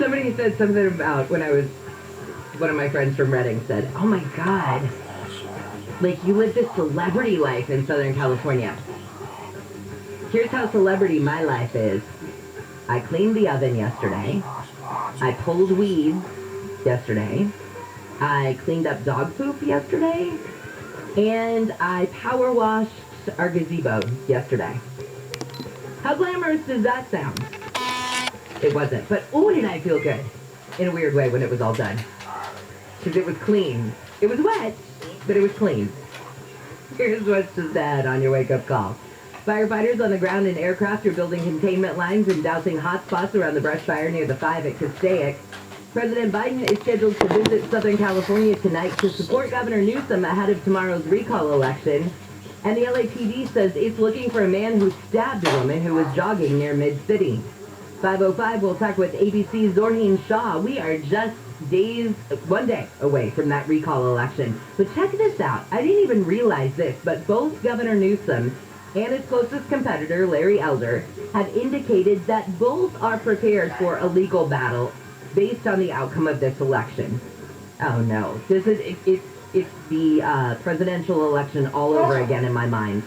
Somebody said something about one of my friends from Reading said, oh my God, like you live this celebrity life in Southern California. Here's how celebrity my life is. I cleaned the oven yesterday. I pulled weeds yesterday. I cleaned up dog poop yesterday. And I power washed our gazebo yesterday. How glamorous does that sound? It wasn't. But oh, did I feel good in a weird way when it was all done. Because it was clean. It was wet, but it was clean. Here's what's just ahead on your wake-up call. Firefighters on the ground in aircraft are building containment lines and dousing hot spots around the brush fire near the 5 at Castaic. President Biden is scheduled to visit Southern California tonight to support Governor Newsom ahead of tomorrow's recall election. And the LAPD says it's looking for a man who stabbed a woman who was jogging near Mid-City. 5:05, we'll talk with ABC's Zorheen Shah. We are just one day away from that recall election. But check this out. I didn't even realize this, but both Governor Newsom and his closest competitor, Larry Elder, have indicated that both are prepared for a legal battle based on the outcome of this election. Oh no, it's the presidential election all over again in my mind.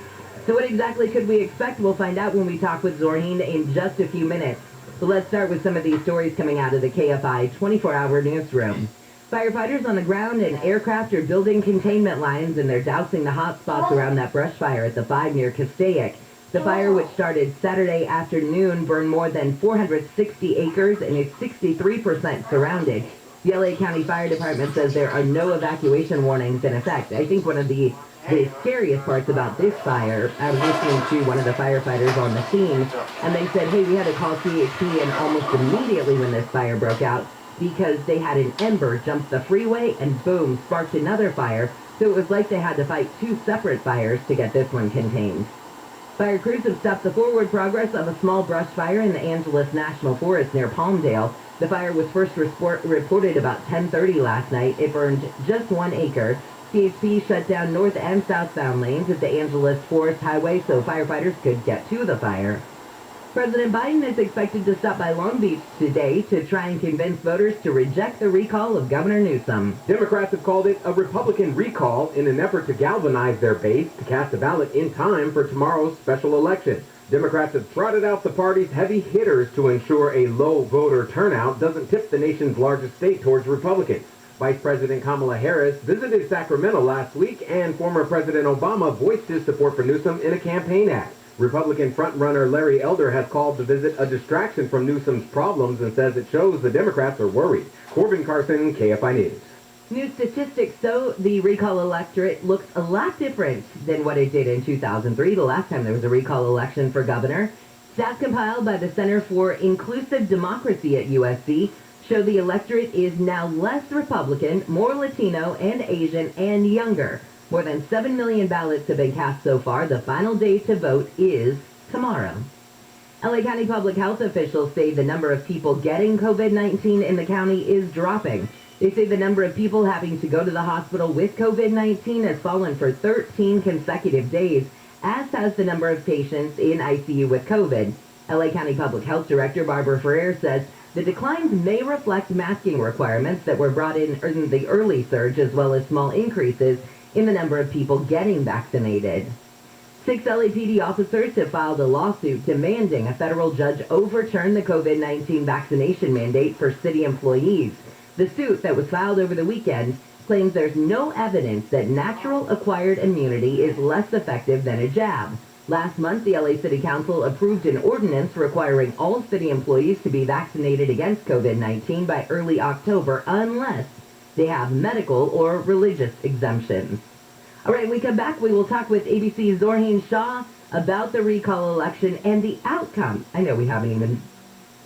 So what exactly could we expect? We'll find out when we talk with Zorheen in just a few minutes. So let's start with some of these stories coming out of the KFI 24-hour newsroom. Firefighters on the ground and aircraft are building containment lines, and they're dousing the hot spots around that brush fire at the 5 near Castaic. The fire, which started Saturday afternoon, burned more than 460 acres and is 63% surrounded. The LA County Fire Department says there are no evacuation warnings in effect. I think one of the scariest parts about this fire, I was listening to one of the firefighters on the scene, and they said, hey, we had to call CHP, and almost immediately when this fire broke out, because they had an ember jump the freeway and boom, sparked another fire. So it was like they had to fight two separate fires to get this one contained. Fire crews have stopped the forward progress of a small brush fire in the Angeles National Forest near Palmdale. The fire was first reported about 10:30 last night. It burned just 1 acre. CHP shut down north and southbound lanes at the Angeles Forest Highway so firefighters could get to the fire. President Biden is expected to stop by Long Beach today to try and convince voters to reject the recall of Governor Newsom. Democrats have called it a Republican recall in an effort to galvanize their base to cast a ballot in time for tomorrow's special election. Democrats have trotted out the party's heavy hitters to ensure a low voter turnout doesn't tip the nation's largest state towards Republicans. Vice President Kamala Harris visited Sacramento last week, and former President Obama voiced his support for Newsom in a campaign ad. Republican frontrunner Larry Elder has called the visit a distraction from Newsom's problems and says it shows the Democrats are worried. Corbin Carson, KFI News. New statistics show the recall electorate looks a lot different than what it did in 2003, the last time there was a recall election for governor. Stats compiled by the Center for Inclusive Democracy at USC show the electorate is now less Republican, more Latino and Asian, and younger. More than 7 million ballots have been cast so far. The final day to vote is tomorrow. LA County public health officials say the number of people getting COVID-19 in the county is dropping. They say the number of people having to go to the hospital with COVID-19 has fallen for 13 consecutive days, as has the number of patients in ICU with COVID. LA County Public Health Director Barbara Ferrer says the declines may reflect masking requirements that were brought in the early surge, as well as small increases in the number of people getting vaccinated. 6 LAPD officers have filed a lawsuit demanding a federal judge overturn the COVID-19 vaccination mandate for city employees. The suit that was filed over the weekend claims there's no evidence that natural acquired immunity is less effective than a jab. Last month, the LA City Council approved an ordinance requiring all city employees to be vaccinated against COVID-19 by early October unless they have medical or religious exemptions. All right, when we come back, we will talk with ABC's Zorheen Shah about the recall election and the outcome. I know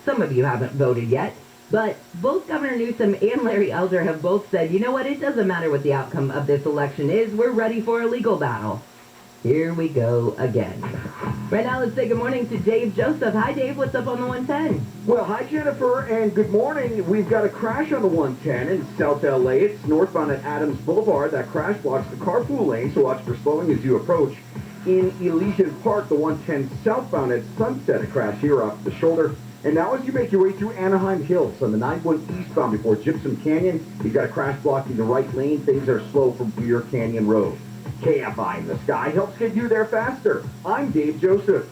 some of you haven't voted yet, but both Governor Newsom and Larry Elder have both said, you know what, it doesn't matter what the outcome of this election is, we're ready for a legal battle. Here we go again. Right now, let's say good morning to Dave Joseph. Hi, Dave. What's up on the 110? Well, hi, Jennifer, and good morning. We've got a crash on the 110 in South LA. It's northbound at Adams Boulevard. That crash blocks the carpool lane, so watch for slowing as you approach. In Elysian Park, the 110 southbound at Sunset, a crash here off the shoulder. And now as you make your way through Anaheim Hills on the 9-1 eastbound before Gypsum Canyon, you've got a crash blocking the right lane. Things are slow from Deer Canyon Road. KFI in the sky helps get you there faster. I'm Dave Joseph.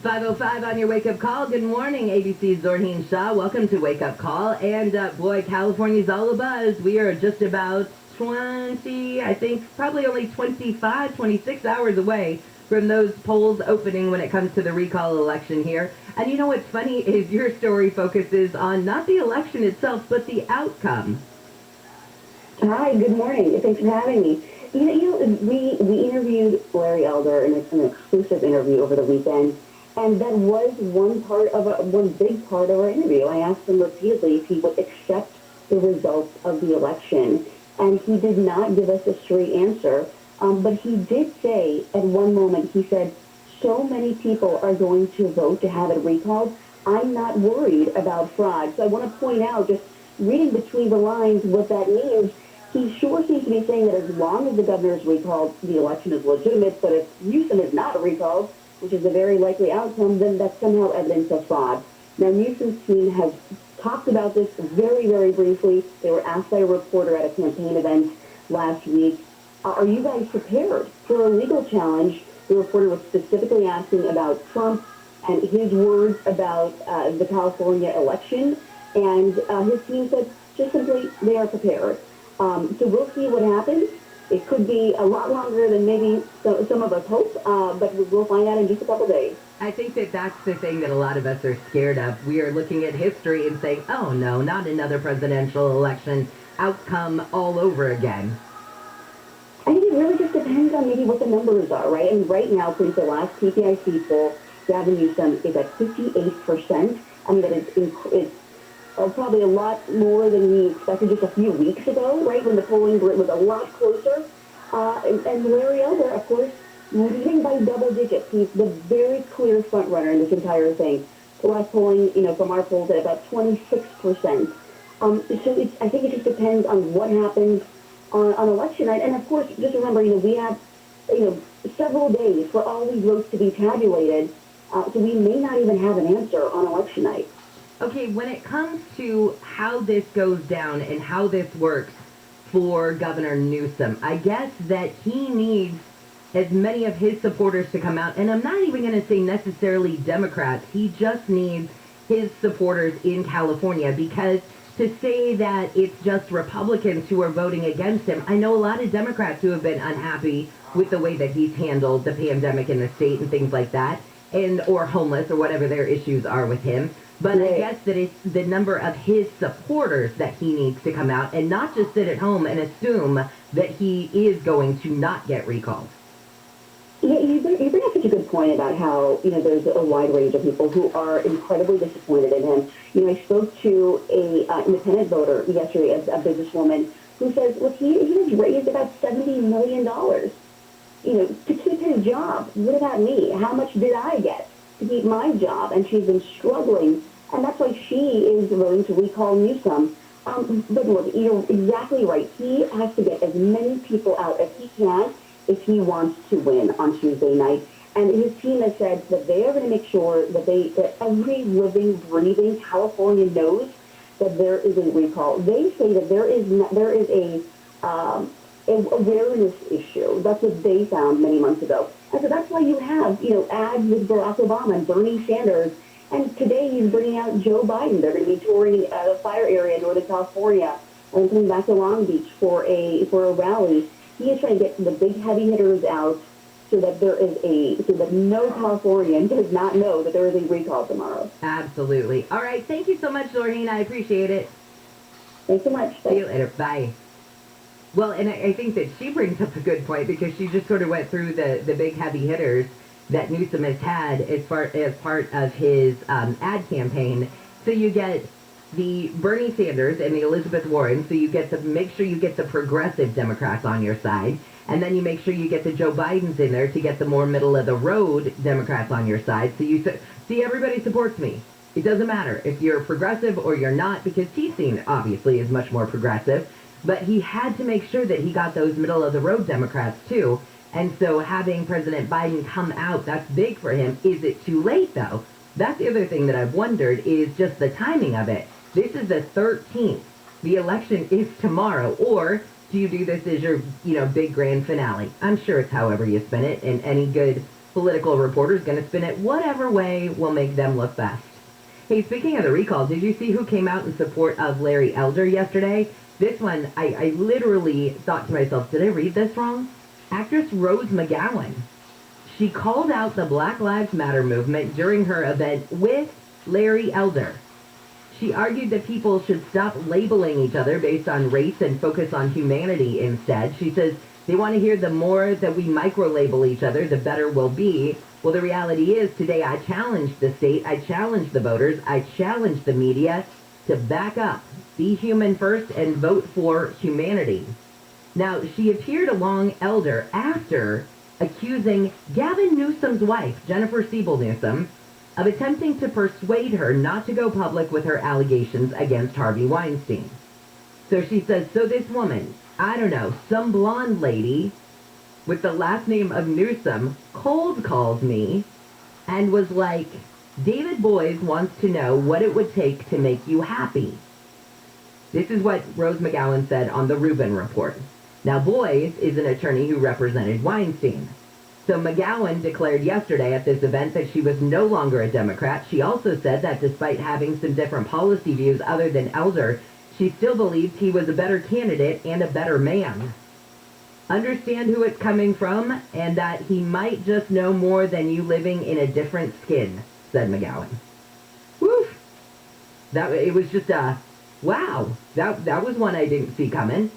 5:05 on your wake-up call. Good morning, ABC's Zorheen Shah. Welcome to Wake Up Call. And boy, California's all abuzz. We are just about 20, I think, probably only 25, 26 hours away from those polls opening when it comes to the recall election here. And you know what's funny is your story focuses on not the election itself, but the outcome. Hi, good morning. Thanks for having me. We interviewed Larry Elder in an exclusive interview over the weekend, and that was one big part of our interview. I asked him repeatedly if he would accept the results of the election, and he did not give us a straight answer. But he did say at one moment, he said, so many people are going to vote to have it recalled. I'm not worried about fraud. So I want to point out, just reading between the lines, what that means. He sure seems to be saying that as long as the governor is recalled, the election is legitimate. But if Newsom is not recalled, which is a very likely outcome, then that's somehow evidence of fraud. Now, Newsom's team has talked about this very, very briefly. They were asked by a reporter at a campaign event last week, are you guys prepared for a legal challenge? The reporter was specifically asking about Trump and his words about the California election. And his team said, just simply, they are prepared. So we'll see what happens. It could be a lot longer than maybe some of us hope, but we'll find out in just a couple days. I think that that's the thing that a lot of us are scared of. We are looking at history and saying, oh no, not another presidential election outcome all over again. I think it really just depends on maybe what the numbers are, right? And right now, since the last PPIC poll, Gavin Newsom is at 58%. I mean, that is probably a lot more than we expected just a few weeks ago, right, when the polling was a lot closer. And Larry Elder, of course, leading by double digits. He's the very clear front runner in this entire thing. The last polling, from our polls at about 26%. So I think it just depends on what happens on election night. And of course, just remember, we have, several days for all these votes to be tabulated. So we may not even have an answer on election night. Okay, when it comes to how this goes down and how this works for Governor Newsom, I guess that he needs as many of his supporters to come out. And I'm not even going to say necessarily Democrats. He just needs his supporters in California, because to say that it's just Republicans who are voting against him, I know a lot of Democrats who have been unhappy with the way that he's handled the pandemic in the state and things like that, or homeless or whatever their issues are with him. But I guess that it's the number of his supporters that he needs to come out and not just sit at home and assume that he is going to not get recalled. Yeah, you bring up such a good point about how, there's a wide range of people who are incredibly disappointed in him. I spoke to a independent voter yesterday, a businesswoman, who says, look, he has raised about $70 million, to keep his job. What about me? How much did I get to keep my job? And she's been struggling, and that's why she is willing to recall Newsom. But look, you're exactly right. He has to get as many people out as he can if he wants to win on Tuesday night. And his team has said that they are going to make sure that every living, breathing California knows that there is a recall. They say that there is a awareness issue. That's what they found many months ago. And so that's why you have, ads with Barack Obama and Bernie Sanders. And today he's bringing out Joe Biden. They're going to be touring the fire area in Northern California and coming back to Long Beach for a rally. He is trying to get the big heavy hitters out so that so that no Californian does not know that there is a recall tomorrow. Absolutely. All right. Thank you so much, Zorheen. I appreciate it. Thanks so much. See you later. Bye. Well, and I think that she brings up a good point, because she just sort of went through the big heavy hitters that Newsom has had as part of his ad campaign. So you get the Bernie Sanders and the Elizabeth Warren, so you get make sure you get the progressive Democrats on your side, and then you make sure you get the Joe Bidens in there to get the more middle of the road Democrats on your side. So you see, everybody supports me. It doesn't matter if you're progressive or you're not, because T-Scene obviously is much more progressive, but he had to make sure that he got those middle of the road Democrats too. And so having President Biden come out, that's big for him. Is it too late though? That's the other thing that I've wondered is just the timing of it. This is the 13th. The election is tomorrow. Or do you do this as your, big grand finale? I'm sure it's however you spin it, and any good political reporter is going to spin it whatever way will make them look best. Hey, speaking of the recall, did you see who came out in support of Larry Elder yesterday? This one, I literally thought to myself, did I read this wrong? Actress Rose McGowan. She called out the Black Lives Matter movement during her event with Larry Elder. She argued that people should stop labeling each other based on race and focus on humanity instead. She says they want to hear the more that we micro-label each other, the better we'll be. Well, the reality is today I challenged the state, I challenged the voters, I challenged the media to back up, be human first, and vote for humanity. Now, she appeared along Elder after accusing Gavin Newsom's wife, Jennifer Siebel Newsom, of attempting to persuade her not to go public with her allegations against Harvey Weinstein. So she says, so this woman, I don't know, some blonde lady with the last name of Newsom cold called me and was like, David Boies wants to know what it would take to make you happy. This is what Rose McGowan said on the Rubin Report. Now, Boies is an attorney who represented Weinstein. So McGowan declared yesterday at this event that she was no longer a Democrat. She also said that despite having some different policy views other than Elder, she still believes he was a better candidate and a better man. Understand who it's coming from and that he might just know more than you living in a different skin, said McGowan. Woof! It was just wow. That was one I didn't see coming.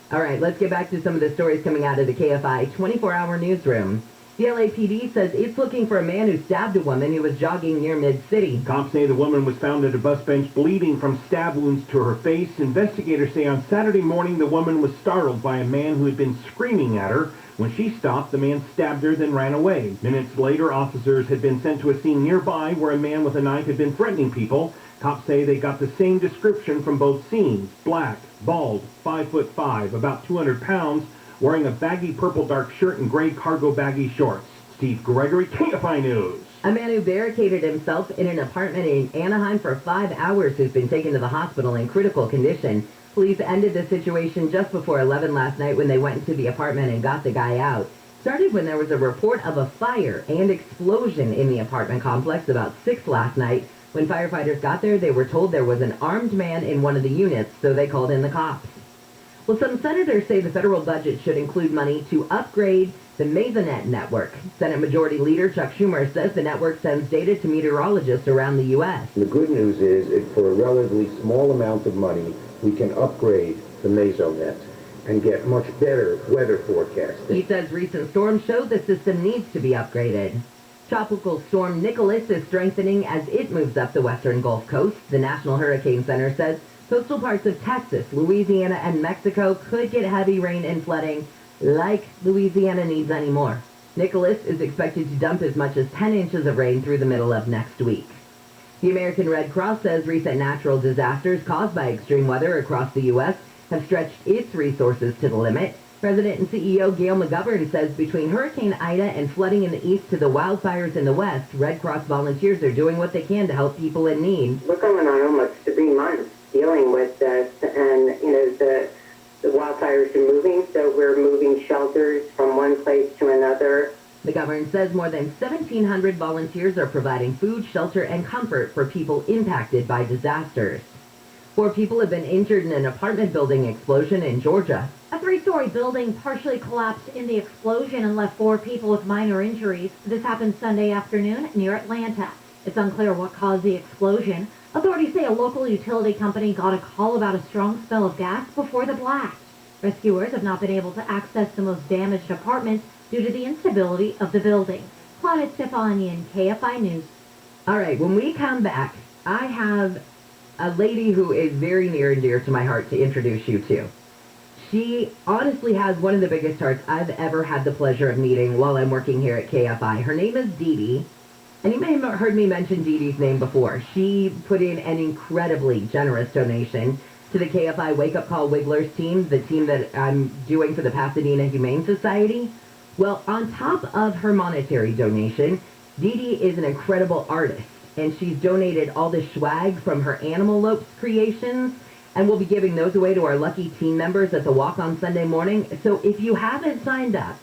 All right, let's get back to some of the stories coming out of the KFI 24-hour newsroom. The LAPD says it's looking for a man who stabbed a woman who was jogging near Mid-City. Cops say the woman was found at a bus bench bleeding from stab wounds to her face. Investigators say on Saturday morning the woman was startled by a man who had been screaming at her. When she stopped, the man stabbed her, then ran away. Minutes later, officers had been sent to a scene nearby where a man with a knife had been threatening people. Cops say they got the same description from both scenes. Black, bald, 5'5", about 200 pounds, wearing a baggy purple dark shirt and gray cargo baggy shorts. Steve Gregory, Kfi News. A man who barricaded himself in an apartment in Anaheim for 5 hours has been taken to the hospital in critical condition. Police ended the situation just before 11 last night when they went into the apartment and got the guy out. Started when there was a report of a fire and explosion in the apartment complex about 6 last night. When firefighters got there, they were told there was an armed man in one of the units, so they called in the cops. Well, some senators say the federal budget should include money to upgrade the Masonet network. Senate Majority Leader Chuck Schumer says the network sends data to meteorologists around the U.S. The good news is that for a relatively small amount of money, we can upgrade the Masonet and get much better weather forecasting. He says recent storms show the system needs to be upgraded. Tropical storm Nicholas is strengthening as it moves up the western Gulf Coast. The National Hurricane Center says coastal parts of Texas, Louisiana, and Mexico could get heavy rain and flooding like Louisiana needs anymore. Nicholas is expected to dump as much as 10 inches of rain through the middle of next week. The American Red Cross says recent natural disasters caused by extreme weather across the U.S. have stretched its resources to the limit. President and CEO Gail McGovern says between Hurricane Ida and flooding in the east to the wildfires in the west, Red Cross volunteers are doing what they can to help people in need. We're going on almost 3 months dealing with this, and the wildfires are moving, so we're moving shelters from one place to another. McGovern says more than 1,700 volunteers are providing food, shelter, and comfort for people impacted by disasters. 4 people have been injured in an apartment building explosion in Georgia. A 3-story building partially collapsed in the explosion and left 4 people with minor injuries. This happened Sunday afternoon near Atlanta. It's unclear what caused the explosion. Authorities say a local utility company got a call about a strong smell of gas before the blast. Rescuers have not been able to access the most damaged apartments due to the instability of the building. Claudia Stefanian, KFI News. All right, when we come back, I have a lady who is very near and dear to my heart to introduce you to. She honestly has one of the biggest hearts I've ever had the pleasure of meeting while I'm working here at KFI. Her name is Dee Dee, and you may have heard me mention Dee Dee's name before. She put in an incredibly generous donation to the KFI Wake Up Call Wigglers team, the team that I'm doing for the Pasadena Humane Society. Well, on top of her monetary donation, Dee Dee is an incredible artist, and she's donated all the swag from her Animal Lopes creations, and we'll be giving those away to our lucky team members at the walk on Sunday morning. So if you haven't signed up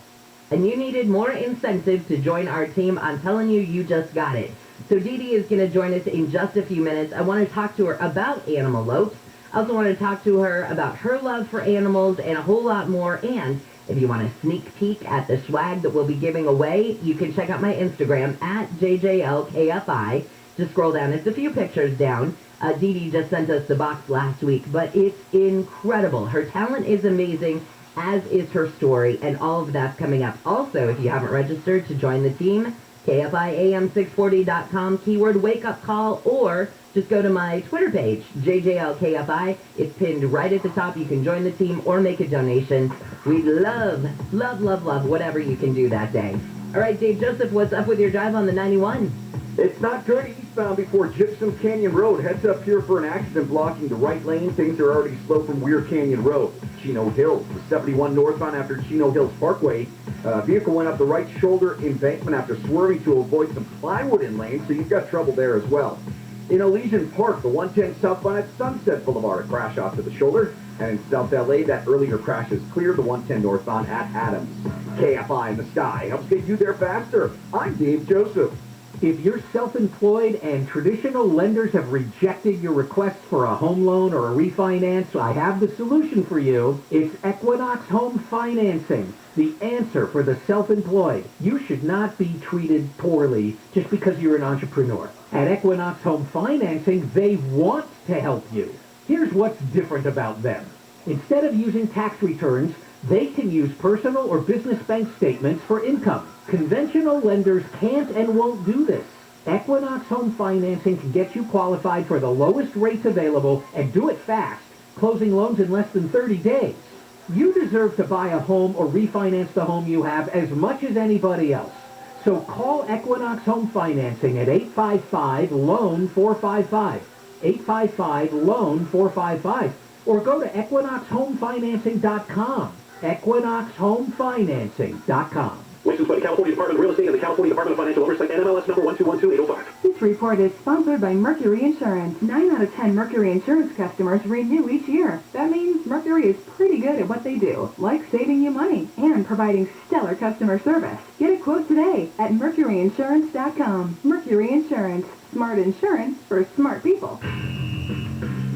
and you needed more incentive to join our team, I'm telling you, you just got it. So Dee Dee is going to join us in just a few minutes. I want to talk to her about Animal Lopes. I also want to talk to her about her love for animals and a whole lot more. And if you want a sneak peek at the swag that we'll be giving away, you can check out my Instagram at JJLKFI. Just scroll down. It's a few pictures down. Dee Dee just sent us the box last week, but it's incredible. Her talent is amazing, as is her story, and all of that's coming up. Also, if you haven't registered to join the team, KFIAM640.com, keyword wake up call, or just go to my Twitter page, JJLKFI. It's pinned right at the top. You can join the team or make a donation. We'd love, love, love, love whatever you can do that day. All right, Dave Joseph, what's up with your drive on the 91? It's not good eastbound before Gypsum Canyon Road. Heads up here for an accident blocking the right lane. Things are already slow from Weir Canyon Road. Chino Hills, the 71 northbound after Chino Hills Parkway. Vehicle went up the right shoulder embankment after swerving to avoid some plywood in lane, so you've got trouble there as well. In Elysian Park, the 110 southbound at Sunset Boulevard, a crash off to the shoulder. And in South LA, that earlier crash is clear, the 110 northbound at Adams. KFI in the sky helps get you there faster. I'm Dave Joseph. If you're self-employed and traditional lenders have rejected your request for a home loan or a refinance, I have the solution for you. It's Equinox Home Financing, the answer for the self-employed. You should not be treated poorly just because you're an entrepreneur. At Equinox Home Financing, they want to help you. Here's what's different about them. Instead of using tax returns, they can use personal or business bank statements for income. Conventional lenders can't and won't do this. Equinox Home Financing can get you qualified for the lowest rates available and do it fast, closing loans in less than 30 days. You deserve to buy a home or refinance the home you have as much as anybody else. So call Equinox Home Financing at 855-LOAN-455, 855-LOAN-455, or go to equinoxhomefinancing.com, equinoxhomefinancing.com. Licensed by the California Department of Real Estate and the California Department of Financial Oversight, NMLS number 1212805. This report is sponsored by Mercury Insurance. 9 out of 10 Mercury Insurance customers renew each year. That means Mercury is pretty good at what they do, like saving you money and providing stellar customer service. Get a quote today at mercuryinsurance.com. Mercury Insurance. Smart insurance for smart people.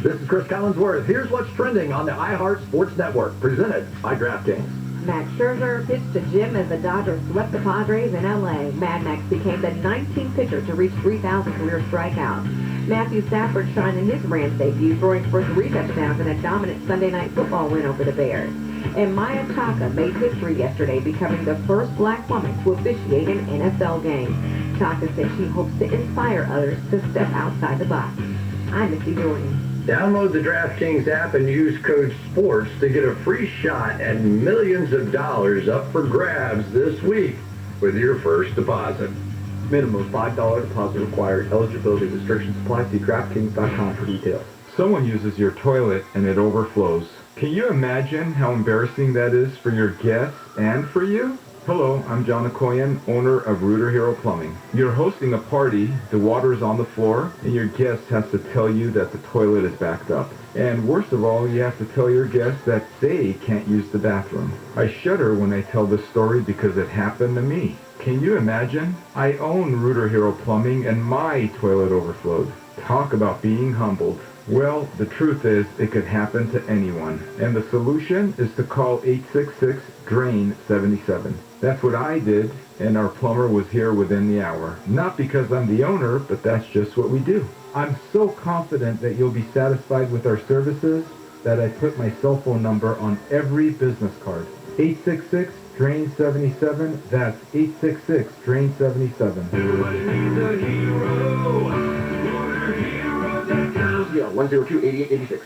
This is Chris Collinsworth. Here's what's trending on the iHeart Sports Network, presented by DraftKings. Max Scherzer pitched to Jim as the Dodgers swept the Padres in L.A. Mad Max became the 19th pitcher to reach 3,000 career strikeouts. Matthew Stafford shined in his Rams debut, throwing for 3 touchdowns in a dominant Sunday Night Football win over the Bears. And Maya Chaka made history yesterday, becoming the first black woman to officiate an NFL game. Chaka said she hopes to inspire others to step outside the box. I'm Missy Jordan. Download the DraftKings app and use code SPORTS to get a free shot at millions of dollars up for grabs this week with your first deposit. Minimum $5 deposit required. Eligibility restrictions apply. See DraftKings.com for details. Someone uses your toilet and it overflows. Can you imagine how embarrassing that is for your guests and for you? Hello, I'm John Okoyan, owner of Rooter Hero Plumbing. You're hosting a party, the water is on the floor, and your guest has to tell you that the toilet is backed up. And worst of all, you have to tell your guests that they can't use the bathroom. I shudder when I tell this story because it happened to me. Can you imagine? I own Rooter Hero Plumbing and my toilet overflowed. Talk about being humbled. Well, the truth is, it could happen to anyone. And the solution is to call 866-DRAIN-77. That's what I did, and our plumber was here within the hour. Not because I'm the owner, but that's just what we do. I'm so confident that you'll be satisfied with our services that I put my cell phone number on every business card. 866-DRAIN-77. That's 866-DRAIN-77. Everybody needs a hero. Yeah, 102-8886.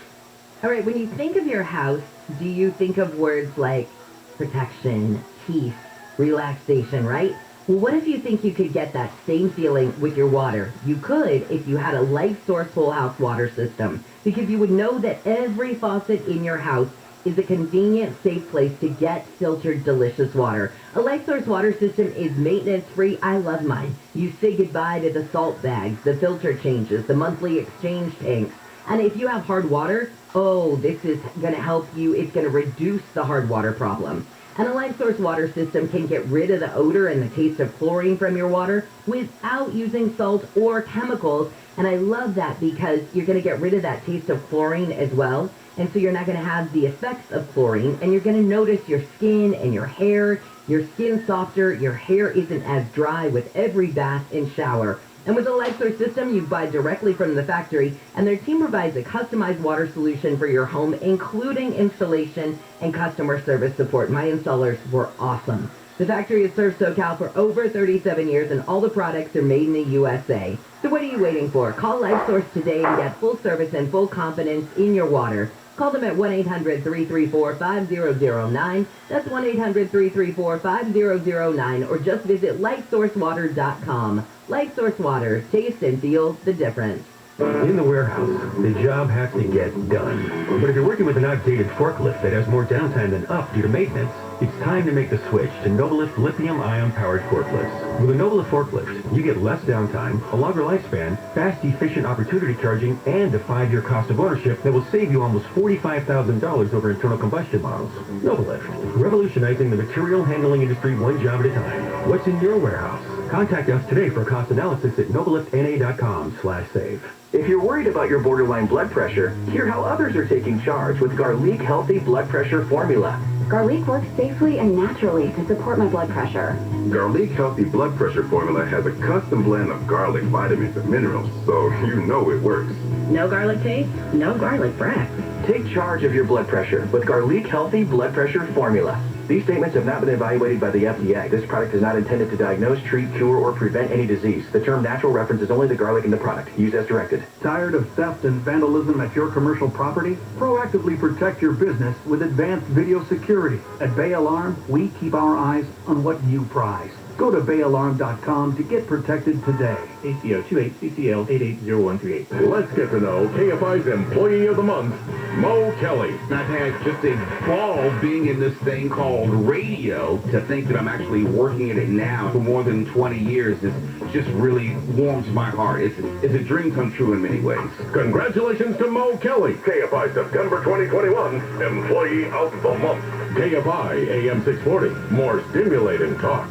All right, when you think of your house, do you think of words like protection, peace, relaxation, right? Well, what if you think you could get that same feeling with your water? You could if you had a Life Source whole house water system, because you would know that every faucet in your house is a convenient, safe place to get filtered, delicious water. A LifeSource water system is maintenance-free. I love mine. You say goodbye to the salt bags, the filter changes, the monthly exchange tanks. And if you have hard water, oh, this is going to help you. It's going to reduce the hard water problem. And a LifeSource water system can get rid of the odor and the taste of chlorine from your water without using salt or chemicals. And I love that because you're going to get rid of that taste of chlorine as well. And so you're not going to have the effects of chlorine. And you're going to notice your skin and your hair, your skin softer, your hair isn't as dry with every bath and shower. And with the LifeSource system, you buy directly from the factory, and their team provides a customized water solution for your home, including installation and customer service support. My installers were awesome. The factory has served SoCal for over 37 years, and all the products are made in the USA. So what are you waiting for? Call LifeSource today and get full service and full confidence in your water. Call them at 1-800-334-5009. That's 1-800-334-5009. Or just visit lifesourcewater.com. LifeSource Water. Taste and feel the difference. In the warehouse, the job has to get done. But if you're working with an outdated forklift that has more downtime than up due to maintenance, it's time to make the switch to Novelift lithium-ion powered forklifts. With a Novelift forklift, you get less downtime, a longer lifespan, fast, efficient opportunity charging, and a 5-year cost of ownership that will save you almost $45,000 over internal combustion models. Novelift, revolutionizing the material handling industry one job at a time. What's in your warehouse? Contact us today for a cost analysis at nobeliftna.com/save. If you're worried about your borderline blood pressure, hear how others are taking charge with Garlic Healthy Blood Pressure Formula. Garlic works safely and naturally to support my blood pressure. Garlic Healthy Blood Pressure Formula has a custom blend of garlic, vitamins, and minerals, so you know it works. No garlic taste, no garlic breath. Take charge of your blood pressure with Garlic Healthy Blood Pressure Formula. These statements have not been evaluated by the FDA. This product is not intended to diagnose, treat, cure, or prevent any disease. The term natural references only the garlic in the product. Use as directed. Tired of theft and vandalism at your commercial property? Proactively protect your business with advanced video security. At Bay Alarm, we keep our eyes on what you prize. Go to bayalarm.com to get protected today. ACO 28CCL880138. Let's get to know KFI's Employee of the Month, Mo Kelly. I've had just a ball being in this thing called radio. To think that I'm actually working in it now for more than 20 years is just really warms my heart. It's a dream come true in many ways. Congratulations to Mo Kelly, KFI September 2021 Employee of the Month. KFI AM 640, more stimulating talk.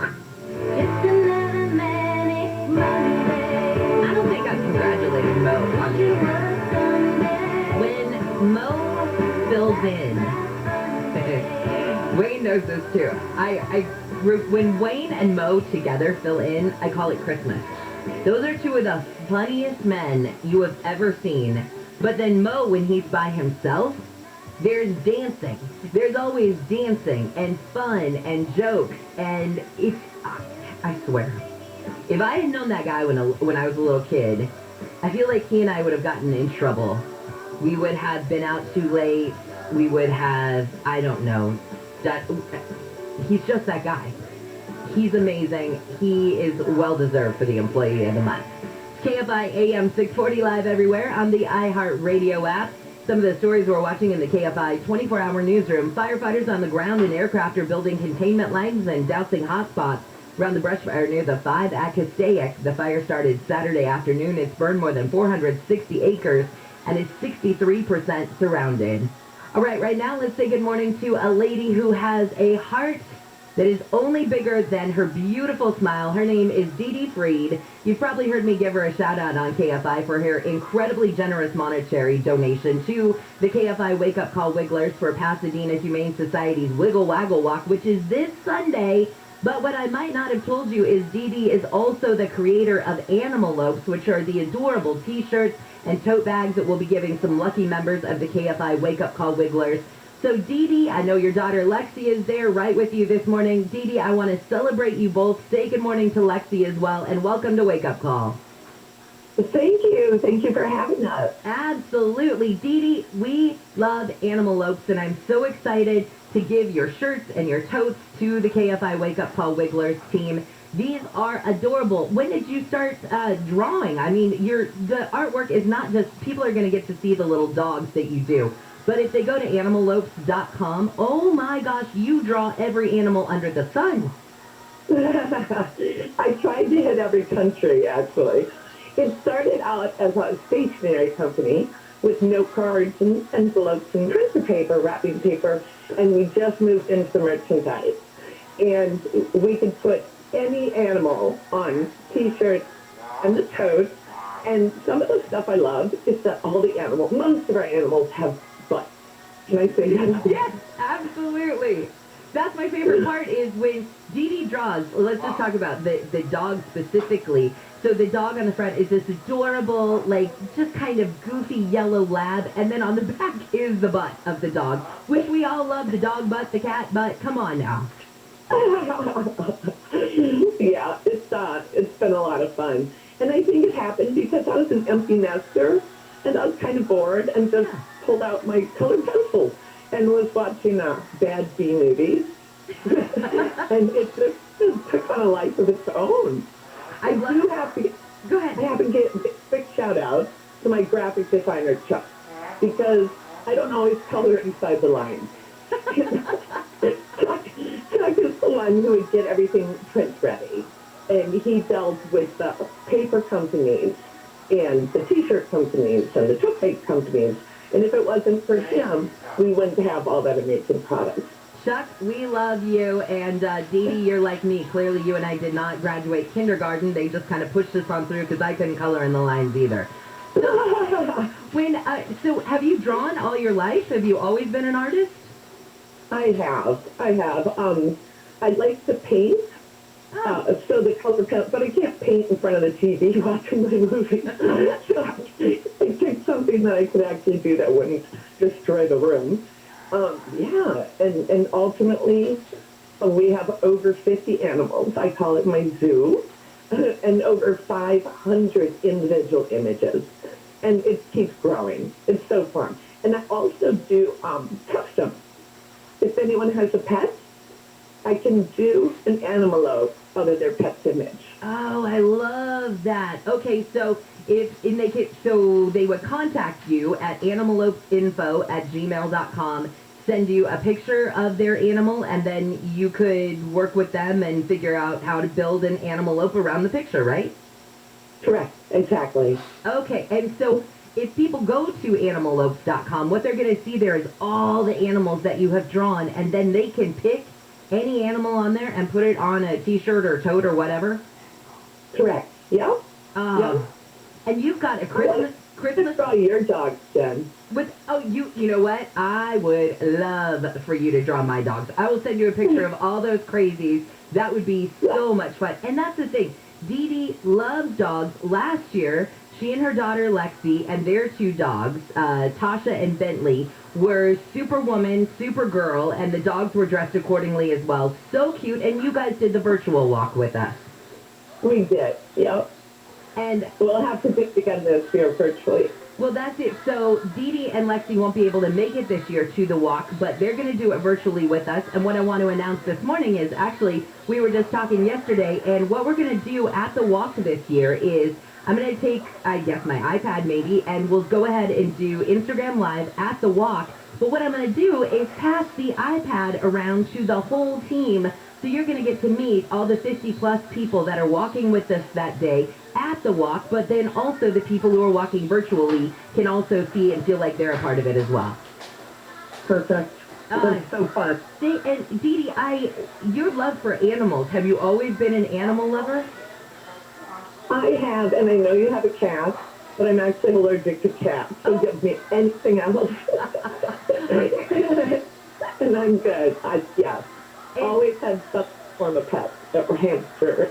Just another manic Monday. I don't think I've congratulated Mo. When Mo fills in, Wayne knows this too. When Wayne and Mo together fill in, I call it Christmas. Those are two of the funniest men you have ever seen. But then Mo, when he's by himself, there's dancing. There's always dancing and fun and jokes, and it's, I swear, if I had known that guy when I was a little kid, I feel like he and I would have gotten in trouble. We would have been out too late. We would have, I don't know. He's just that guy. He's amazing. He is well-deserved for the Employee of the Month. KFI AM 640 live everywhere on the iHeartRadio app. Some of the stories we're watching in the KFI 24-hour newsroom. Firefighters on the ground and aircraft are building containment lines and dousing hotspots around the brush fire near the 5 at Castaic. The fire started Saturday afternoon. It's burned more than 460 acres and is 63% surrounded. All right now let's say good morning to a lady who has a heart that is only bigger than her beautiful smile. Her name is Dee Dee Freed. You've probably heard me give her a shout out on KFI for her incredibly generous monetary donation to the KFI Wake Up Call Wigglers for Pasadena Humane Society's Wiggle Waggle Walk, which is this Sunday. But what I might not have told you is Dee Dee is also the creator of Animal Lopes, which are the adorable t-shirts and tote bags that we'll be giving some lucky members of the KFI Wake Up Call Wigglers. So Dee Dee, I know your daughter Lexi is there right with you this morning. Dee Dee, I want to celebrate you both. Say good morning to Lexi as well, and welcome to Wake Up Call. Thank you. Thank you for having us. Absolutely. Dee Dee, we love Animal Lopes, and I'm so excited to give your shirts and your totes to the KFI Wake Up Call Wigglers team. These are adorable. When did you start drawing? I mean, the artwork is not just, people are going to get to see the little dogs that you do. But if they go to animallopes.com, oh my gosh, you draw every animal under the sun. I tried to hit every country, actually. It started out as a stationery company with note cards and envelopes and printer paper, wrapping paper, and we just moved into merchandise. And we could put any animal on T-shirts and the tote. And some of the stuff I love is that all the animals, most of our animals have butts. Can I say that? Yes, absolutely. That's my favorite part is when Dee Dee draws. Let's just talk about the dog specifically. So the dog on the front is this adorable, like, just kind of goofy yellow lab. And then on the back is the butt of the dog, which we all love, the dog butt, the cat butt. Come on now. Yeah, it's been a lot of fun. And I think it happened because I was an empty nester, and I was kind of bored and just pulled out my colored pencils and was watching bad B movies. And it just took on a life of its own. I do have to go ahead. I have to get a big shout out to my graphic designer Chuck, because I don't always color inside the lines. Chuck is the one who would get everything print ready, and he dealt with the paper companies and the T-shirt companies and the toothpaste companies. And if it wasn't for him, we wouldn't have all that amazing product. Chuck, we love you, and Dee Dee, you're like me. Clearly, you and I did not graduate kindergarten. They just kind of pushed us on through because I couldn't color in the lines either. So have you drawn all your life? Have you always been an artist? I have. I like to paint. So the color pen, but I can't paint in front of the TV watching my movies. So I picked something that I could actually do that wouldn't destroy the room. Yeah, and ultimately, we have over 50 animals. I call it my zoo, and over 500 individual images. And it keeps growing. It's so fun. And I also do custom. If anyone has a pet, I can do an animalope out of their pet's image. Oh, I love that. Okay, so they would contact you at animalopeinfo@gmail.com, send you a picture of their animal, and then you could work with them and figure out how to build an animalope around the picture, right? Correct, exactly. Okay, and so if people go to animalopes.com, what they're going to see there is all the animals that you have drawn, and then they can pick any animal on there and put it on a T-shirt or tote or whatever? Correct. Yep. Yep. And you've got a Christmas. Draw your dogs, Jen. You know what? I would love for you to draw my dogs. I will send you a picture of all those crazies. That would be so much fun. And that's the thing. Dee Dee loves dogs. Last year, she and her daughter Lexi and their two dogs, Tasha and Bentley, were Superwoman, Supergirl, and the dogs were dressed accordingly as well. So cute. And you guys did the virtual walk with us. We did, yep. And we'll have to do it again this year virtually. Well, that's it. So Dee Dee and Lexi won't be able to make it this year to the walk, but they're going to do it virtually with us. And what I want to announce this morning is, actually, we were just talking yesterday, and what we're going to do at the walk this year is I'm going to take, I guess, my iPad maybe, and we'll go ahead and do Instagram Live at the walk. But what I'm going to do is pass the iPad around to the whole team, so you're going to get to meet all the 50-plus people that are walking with us that day at the walk, but then also the people who are walking virtually can also see and feel like they're a part of it as well. Perfect. That's so fun. And Dee Dee, your love for animals, have you always been an animal lover? I have, and I know you have a cat, but I'm actually allergic to cats, so give me anything else. And I'm good. Yes. Always had some form of pet, or hamster.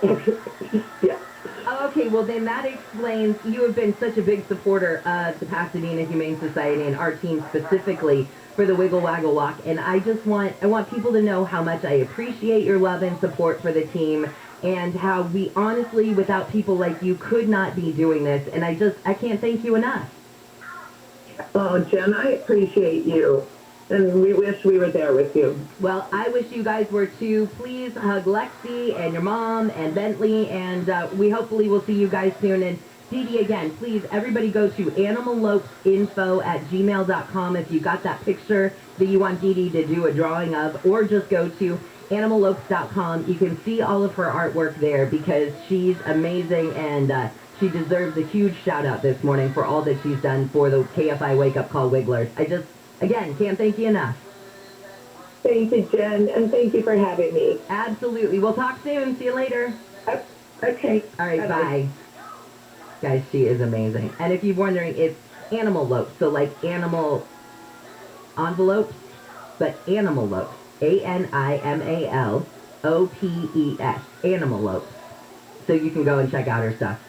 Yeah. Okay, well then that explains, you have been such a big supporter of the Pasadena Humane Society and our team specifically for the Wiggle Waggle Walk, and I want people to know how much I appreciate your love and support for the team, and how we honestly, without people like you, could not be doing this, and I can't thank you enough. Oh, Jen, I appreciate you. And we wish we were there with you. Well, I wish you guys were too. Please hug Lexi and your mom and Bentley, and we hopefully will see you guys soon. And Dee Dee, again, please, everybody go to animallopeinfo@gmail.com if you got that picture that you want Dee Dee to do a drawing of, or just go to animallopes.com. You can see all of her artwork there because she's amazing and she deserves a huge shout out this morning for all that she's done for the KFI Wake Up Call Wigglers. I just, again, can't thank you enough. Thank you, Jen, and thank you for having me. Absolutely. We'll talk soon. See you later. Okay. All right, Bye-bye. bye. Guys, she is amazing. And if you're wondering, it's animal lopes, so like animal envelopes, but animal lopes. ANIMALOPES. Animal lopes. So you can go and check out her stuff.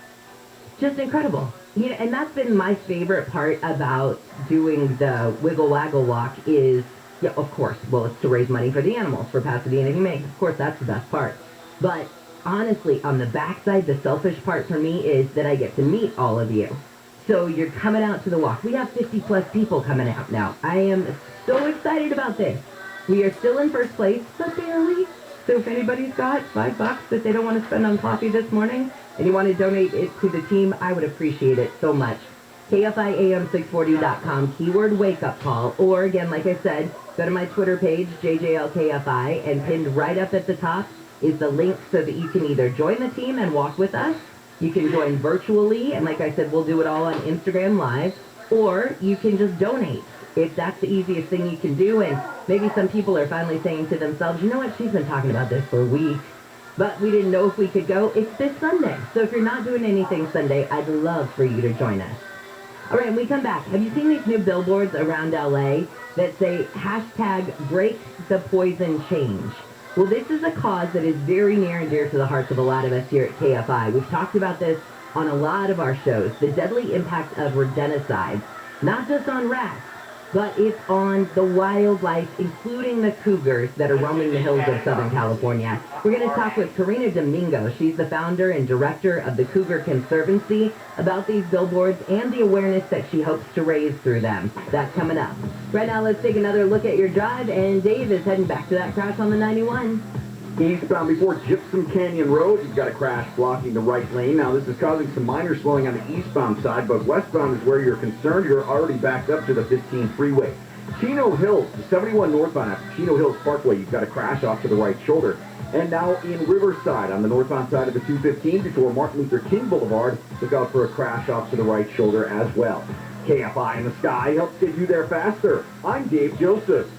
Just incredible. You know, and that's been my favorite part about doing the Wiggle Waggle Walk is, yeah, of course, well, it's to raise money for the animals, for Pasadena Humane. Of course, that's the best part. But honestly, on the backside, the selfish part for me is that I get to meet all of you. So you're coming out to the walk. We have 50 plus people coming out now. I am so excited about this. We are still in first place, but barely. So if anybody's got $5 that they don't want to spend on coffee this morning and you want to donate it to the team, I would appreciate it so much. KFIAM640.com, keyword wake up call, or again, like I said, go to my Twitter page, JJLKFI, and pinned right up at the top is the link so that you can either join the team and walk with us, you can join virtually, and like I said, we'll do it all on Instagram Live, or you can just donate. If that's the easiest thing you can do, and maybe some people are finally saying to themselves, you know what, she's been talking about this for a week, but we didn't know if we could go. It's this Sunday. So if you're not doing anything Sunday, I'd love for you to join us. All right, when we come back, have you seen these new billboards around LA that say hashtag break the poison change? Well, this is a cause that is very near and dear to the hearts of a lot of us here at KFI. We've talked about this on a lot of our shows, the deadly impact of rodenticides, not just on rats, but it's on the wildlife, including the cougars that are roaming the hills of Southern California. We're going to talk with Karina Domingo. She's the founder and director of the Cougar Conservancy about these billboards and the awareness that she hopes to raise through them. That's coming up. Right now, let's take another look at your drive, and Dave is heading back to that crash on the 91. Eastbound before Gypsum Canyon Road, you've got a crash blocking the right lane. Now, this is causing some minor slowing on the eastbound side, but westbound is where you're concerned. You're already backed up to the 15 freeway. Chino Hills, the 71 northbound after Chino Hills Parkway, you've got a crash off to the right shoulder. And now in Riverside, on the northbound side of the 215, before Martin Luther King Boulevard, look out for a crash off to the right shoulder as well. KFI in the sky helps get you there faster. I'm Dave Joseph.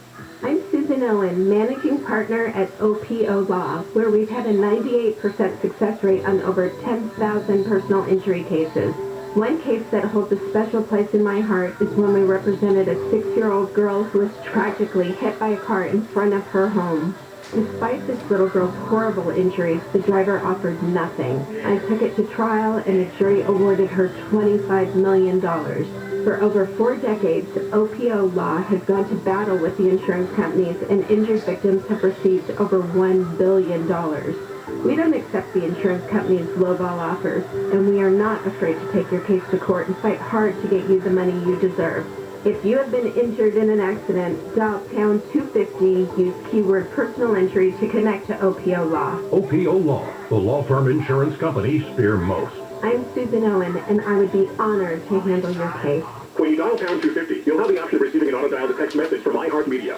I'm Susan Owen, managing partner at OPO Law, where we've had a 98% success rate on over 10,000 personal injury cases. One case that holds a special place in my heart is when we represented a 6-year-old girl who was tragically hit by a car in front of her home. Despite this little girl's horrible injuries, the driver offered nothing. I took it to trial and the jury awarded her $25 million. For over 4 decades, OPO Law has gone to battle with the insurance companies, and injured victims have received over $1 billion. We don't accept the insurance companies' lowball offers, and we are not afraid to take your case to court and fight hard to get you the money you deserve. If you have been injured in an accident, dial pound 250, use keyword personal injury to connect to OPO Law. OPO Law, the law firm insurance companies fear most. I'm Susan Owen, and I would be honored to handle your case. When you dial pound 250, you'll have the option of receiving an auto-dialed text message from iHeartMedia.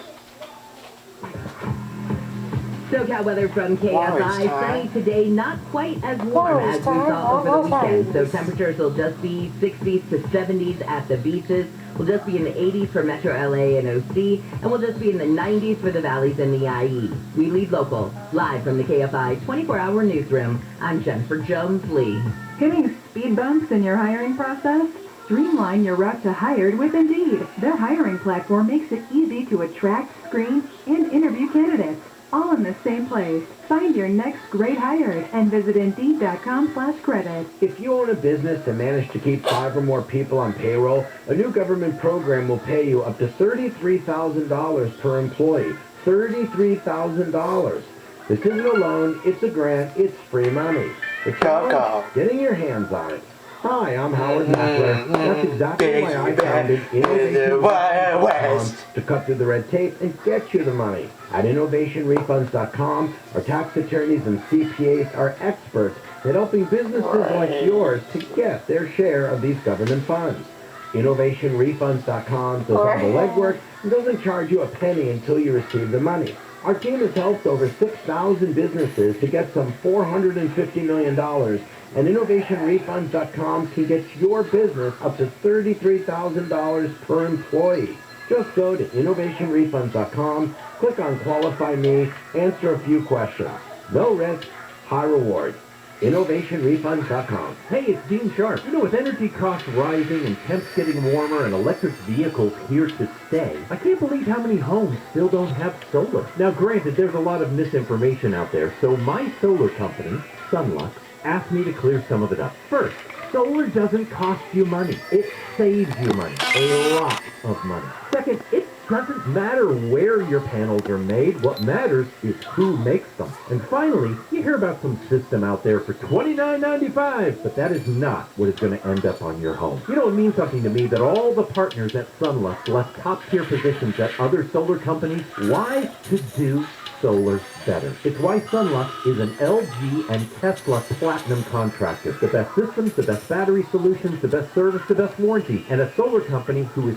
SoCal weather from KFI. Sunny today, not quite as warm as we saw over the weekend. So temperatures will just be 60s to 70s at the beaches. We'll just be in the 80s for Metro LA and OC, and we'll just be in the 90s for the valleys and the IE. We lead local, live from the KFI 24-hour newsroom. I'm Jennifer Jones-Lee. Hitting speed bumps in your hiring process? Streamline your route to hired with Indeed. Their hiring platform makes it easy to attract, screen, and interview candidates, all in the same place. Find your next great hire and visit Indeed.com/credit. If you own a business and manage to keep 5 or more people on payroll, a new government program will pay you up to $33,000 per employee. $33,000. This isn't a loan, it's a grant, it's free money. The challenge, getting your hands on it. Hi, I'm Howard Mackler. That's exactly why I founded InnovationRefunds.com to cut through the red tape and get you the money. At InnovationRefunds.com, our tax attorneys and CPAs are experts at helping businesses like yours to get their share of these government funds. InnovationRefunds.com does all the legwork and doesn't charge you a penny until you receive the money. Our team has helped over 6,000 businesses to get some $450 million, and InnovationRefunds.com can get your business up to $33,000 per employee. Just go to InnovationRefunds.com, click on Qualify Me, answer a few questions. No risk, high reward. InnovationRefunds.com. Hey, it's Dean Sharp. You know, with energy costs rising and temps getting warmer and electric vehicles here to stay, I can't believe how many homes still don't have solar. Now, granted, there's a lot of misinformation out there, so my solar company, Sunlux, asked me to clear some of it up. First, solar doesn't cost you money. It saves you money. A lot of money. Second, it doesn't matter where your panels are made. What matters is who makes them. And finally, you hear about some system out there for $29.95, but that is not what is going to end up on your home. You know, it means something to me that all the partners at Sunlux left top-tier positions at other solar companies. Why? To do solar better. It's why Sunlux is an LG and Tesla Platinum contractor. The best systems, the best battery solutions, the best service, the best warranty, and a solar company who is